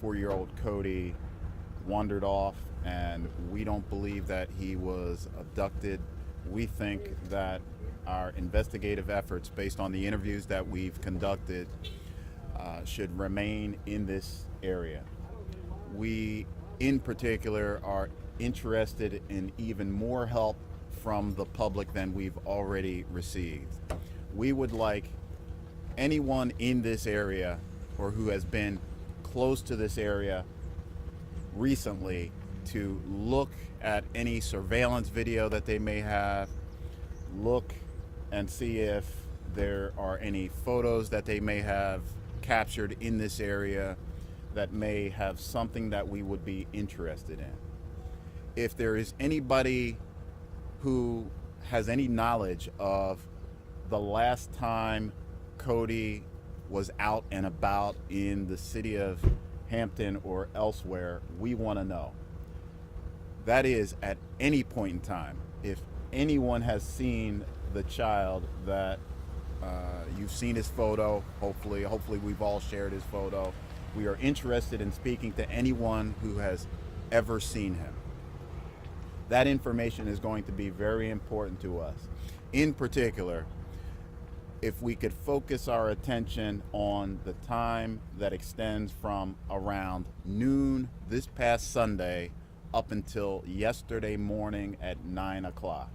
4-year-old Cody wandered off, and we don't believe that he was abducted. We think that our investigative efforts, based on the interviews that we've conducted, should remain in this area. We, in particular, are interested in even more help from the public than we've already received. We would like anyone in this area or who has been close to this area recently to look at any surveillance video that they may have, look and see if there are any photos that they may have captured in this area that may have something that we would be interested in. If there is anybody who has any knowledge of the last time Cody was out and about in the city of Hampton or elsewhere, we want to know. That is, at any point in time, if anyone has seen the child, that you've seen his photo, hopefully we've all shared his photo. We are interested in speaking to anyone who has ever seen him. That information is going to be very important to us. In particular, if we could focus our attention on the time that extends from around noon this past Sunday up until yesterday morning at 9 o'clock.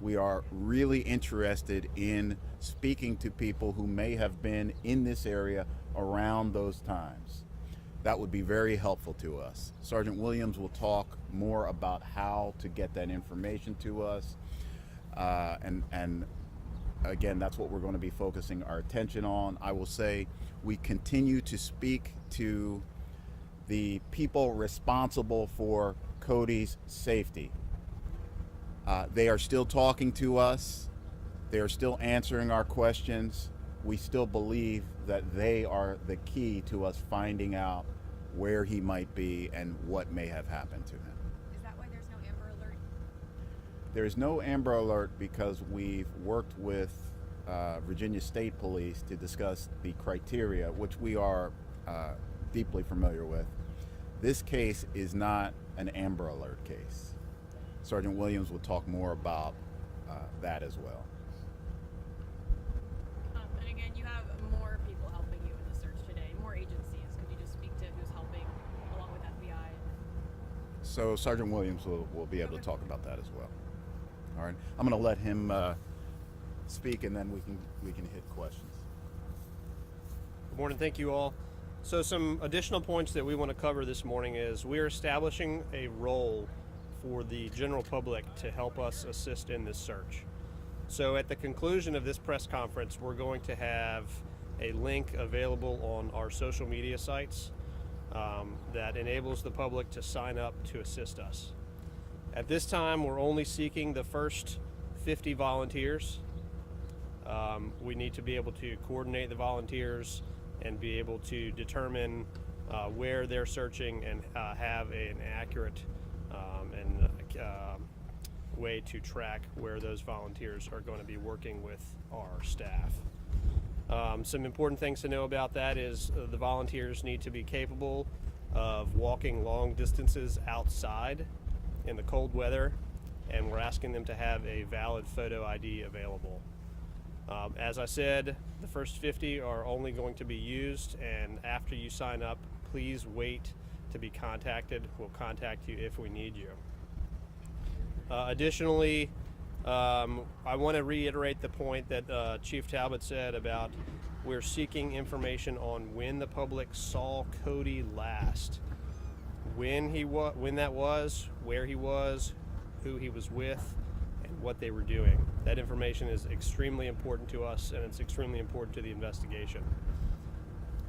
We are really interested in speaking to people who may have been in this area around those times. That would be very helpful to us. Sergeant Williams will talk more about how to get that information to us. And again, that's what we're going to be focusing our attention on. I will say we continue to speak to the people responsible for Cody's safety. They are still talking to us. They are still answering our questions. We still believe that they are the key to us finding out where he might be and what may have happened to him. Is that why there's no Amber Alert? There is no Amber Alert because we've worked with Virginia State Police to discuss the criteria, which we are deeply familiar with. This case is not an Amber Alert case. Sergeant Williams will talk more about that as well. And again, you have more people helping you in the search today, more agencies. Could you just speak to who's helping along with FBI? So Sergeant Williams will be able to talk about that as well. All right, I'm going to let him speak, and then we can hit questions. Good morning, thank you all. So some additional points that we want to cover this morning is we're establishing a role for the general public to help us assist in this search. So at the conclusion of this press conference, we're going to have a link available on our social media sites that enables the public to sign up to assist us. At this time, we're only seeking the first 50 volunteers. We need to be able to coordinate the volunteers and be able to determine where they're searching and have an accurate way to track where those volunteers are going to be working with our staff. Some important things to know about that is the volunteers need to be capable of walking long distances outside in the cold weather, and we're asking them to have a valid photo ID available. As I said, the first 50 are only going to be used, and after you sign up, please wait to be contacted. We'll contact you if we need you. Additionally, I want to reiterate the point that Chief Talbot said about we're seeking information on when the public saw Cody last, when that was, where he was, who he was with, and what they were doing. That information is extremely important to us, and it's extremely important to the investigation.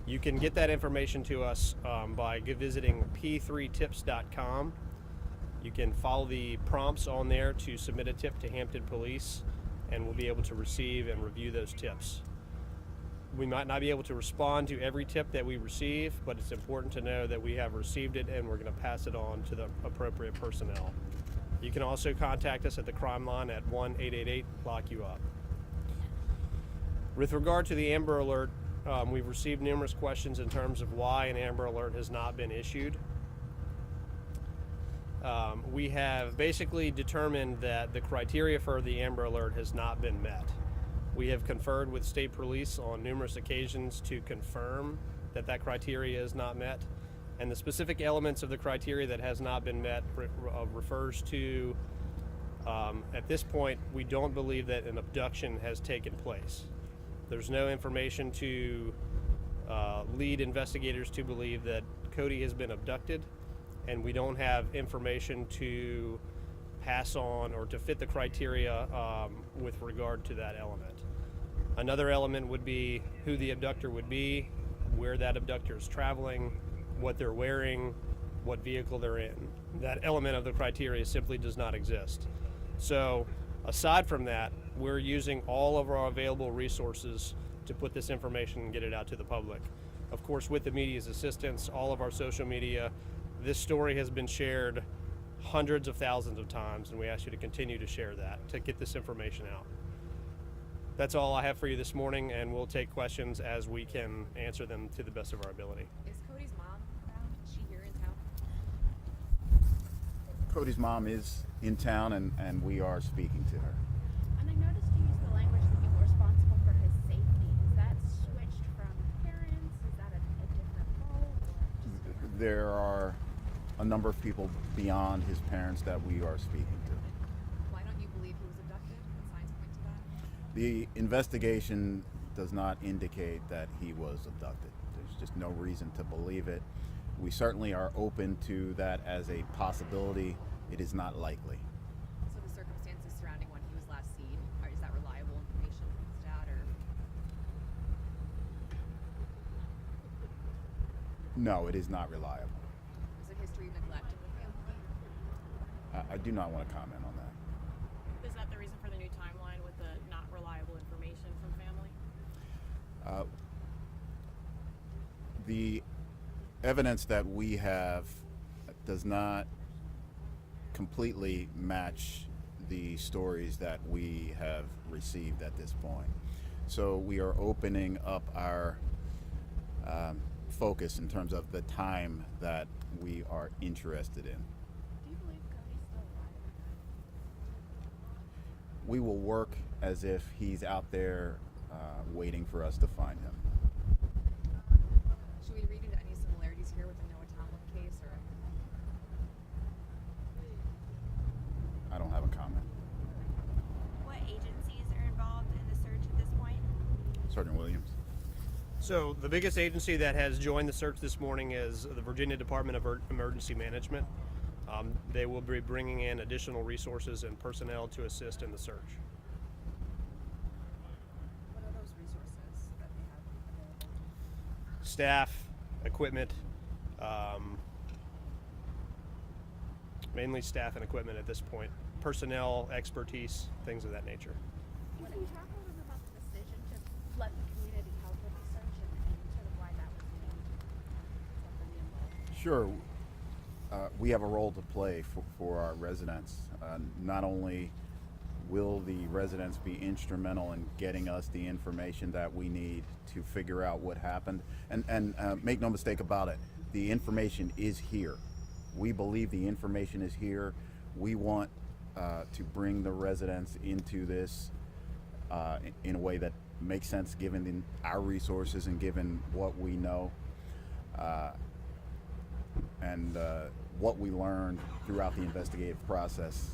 You can get that information to us by visiting p3tips.com. You can follow the prompts on there to submit a tip to Hampton Police, and we'll be able to receive and review those tips. We might not be able to respond to every tip that we receive, but it's important to know that we have received it and we're going to pass it on to the appropriate personnel. You can also contact us at the crime line at 1-888-LOCK-YOU-UP. With regard to the Amber Alert, We've received numerous questions in terms of why an Amber Alert has not been issued. We have basically determined that the criteria for the Amber Alert has not been met. We have conferred with state police on numerous occasions to confirm that that criteria is not met, and the specific elements of the criteria that has not been met refers to, at this point, we don't believe that an abduction has taken place. There's no information to lead investigators to believe that Codi has been abducted, and we don't have information to pass on or to fit the criteria with regard to that element. Another element would be who the abductor would be, where that abductor is traveling, what they're wearing, what vehicle they're in. That element of the criteria simply does not exist. So aside from that, we're using all of our available resources to put this information and get it out to the public. Of course, with the media's assistance, all of our social media, this story has been shared hundreds of thousands of times, and we ask you to continue to share that to get this information out. That's all I have for you this morning, and we'll take questions as we can answer them to the best of our ability. Is Cody's mom around? Is she here in town? Cody's mom is in town, and we are speaking to her. And I noticed you use the language that people responsible for his safety. Is that switched from parents? Is that a different role? Or There are a number of people beyond his parents that we are speaking to. Why don't you believe he was abducted? What signs point to that? The investigation does not indicate that he was abducted. There's just no reason to believe it. We certainly are open to that as a possibility. It is not likely. So the circumstances surrounding when he was last seen, is that reliable information from his dad, or? No, it is not reliable. Is there history of neglect in the family? I do not want to comment on that. Is that the reason for the new timeline with the not reliable information from family? The evidence that we have does not completely match the stories that we have received at this point. So we are opening up our focus in terms of the time that we are interested in. do you believe Cody's still alive? We will work as if he's out there waiting for us to find him. Should we read into any similarities here with the Noah Tomlin case, or? I don't have a comment. What agencies are involved in the search at this point? Sergeant Williams. So the biggest agency that has joined the search this morning is the Virginia Department of Emergency Management. They will be bringing in additional resources and personnel to assist in the search. What are those resources that they have available? Staff, equipment, mainly staff and equipment at this point. Personnel, expertise, things of that nature. Can you talk a little bit about the decision to let the community help with the search and sort of why that was made? Something involved. Sure. We have a role to play for our residents. Not only will the residents be instrumental in getting us the information that we need to figure out what happened, and make no mistake about it, the information is here. We believe the information is here. We want to bring the residents into this in a way that makes sense given our resources and given what we know. And what we learned throughout the investigative process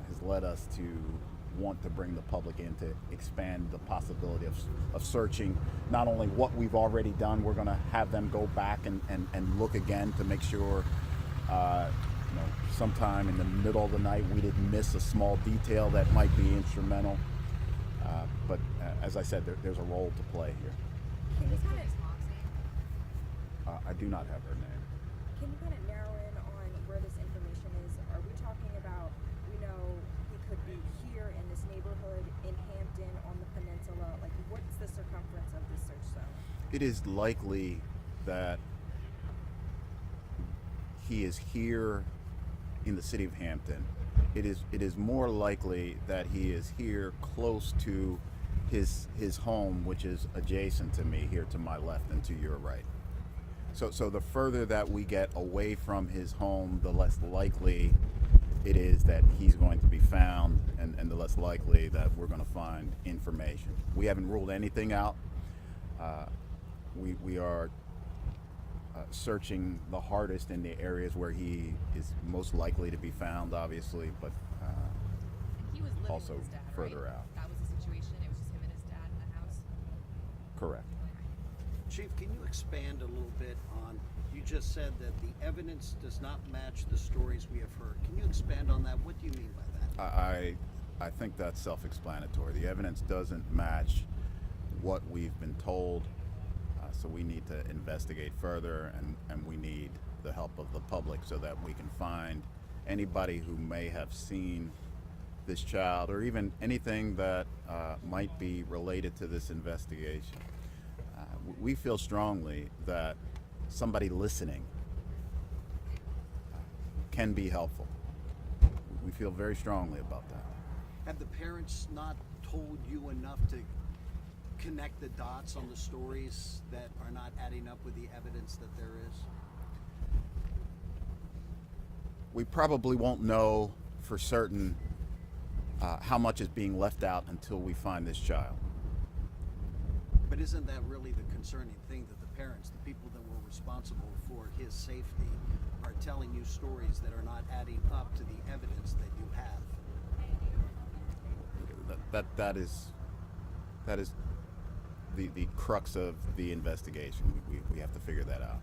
has led us to want to bring the public in to expand the possibility of searching not only what we've already done. We're going to have them go back and look again to make sure sometime in the middle of the night we didn't miss a small detail that might be instrumental. But as I said, there's a role to play here. Can you kind of I do not have her name. narrow in on where this information is? Are we talking about, he could be here in this neighborhood, in Hampton, on the peninsula? Like, what's the circumference of this search zone? It is likely that he is here in the city of Hampton. It is more likely that he is here close to his home, which is adjacent to me here to my left and to your right. So the further that we get away from his home, the less likely it is that he's going to be found, and the less likely that we're going to find information. We haven't ruled anything out. We are searching the hardest in the areas where he is most likely to be found, obviously, but And he was living also with his dad, further right? out. That was the situation. It was just him and his dad in the house. Correct. Chief, can you expand a little bit on, you just said that the evidence does not match the stories we have heard. Can you expand on that? What do you mean by that? I think that's self-explanatory. The evidence doesn't match what we've been told, so we need to investigate further, and we need the help of the public so that we can find anybody who may have seen this child, or even anything that might be related to this investigation. We feel strongly that somebody listening can be helpful. We feel very strongly about that. Have the parents not told you enough to connect the dots on the stories that are not adding up with the evidence that there is? We probably won't know for certain how much is being left out until we find this child. But isn't that really the concerning thing, that the parents, the people that were responsible for his safety, are telling you stories that are not adding up to the evidence that you have? That is the crux of the investigation. We have to figure that out.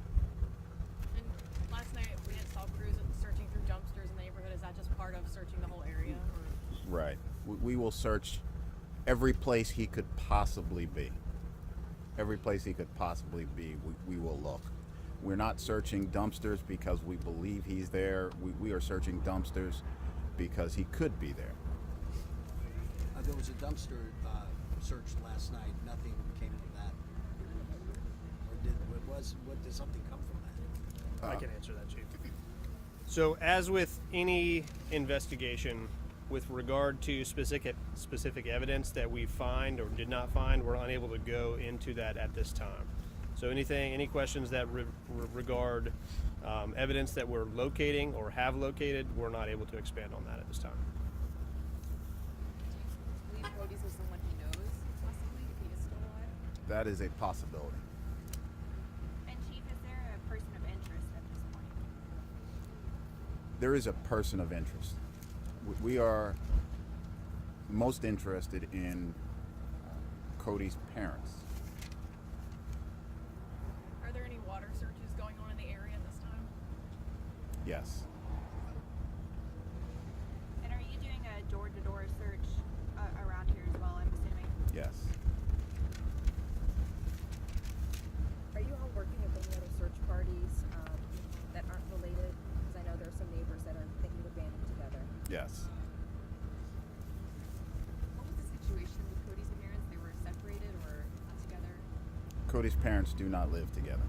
And last night we had saw crews searching through dumpsters in the neighborhood. Is that just part of searching the whole area? Or? Right. We will search every place he could possibly be. Every place he could possibly be, we will look. We're not searching dumpsters because we believe he's there. We are searching dumpsters because he could be there. There was a dumpster searched last night. Nothing came from that. Or did something come from that? I can answer that, Chief. So, as with any investigation, with regard to specific evidence that we find or did not find, we're unable to go into that at this time. So, any questions that regard evidence that we're locating or have located, we're not able to expand on that at this time. Do you believe Cody's was someone he knows, possibly, if he is still alive? That is a possibility. And Chief, is there a person of interest at this point? There is a person of interest. We are most interested in Cody's parents. Are there any water searches going on in the area at this time? Yes. And are you doing a door-to-door search around here as well, I'm assuming? Yes. Are you all working with any other search parties that aren't related? Because I know there are some neighbors that are thinking of banding together. Yes. What was the situation with Cody's parents? They were separated or not together? Cody's parents do not live together.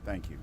Thank you.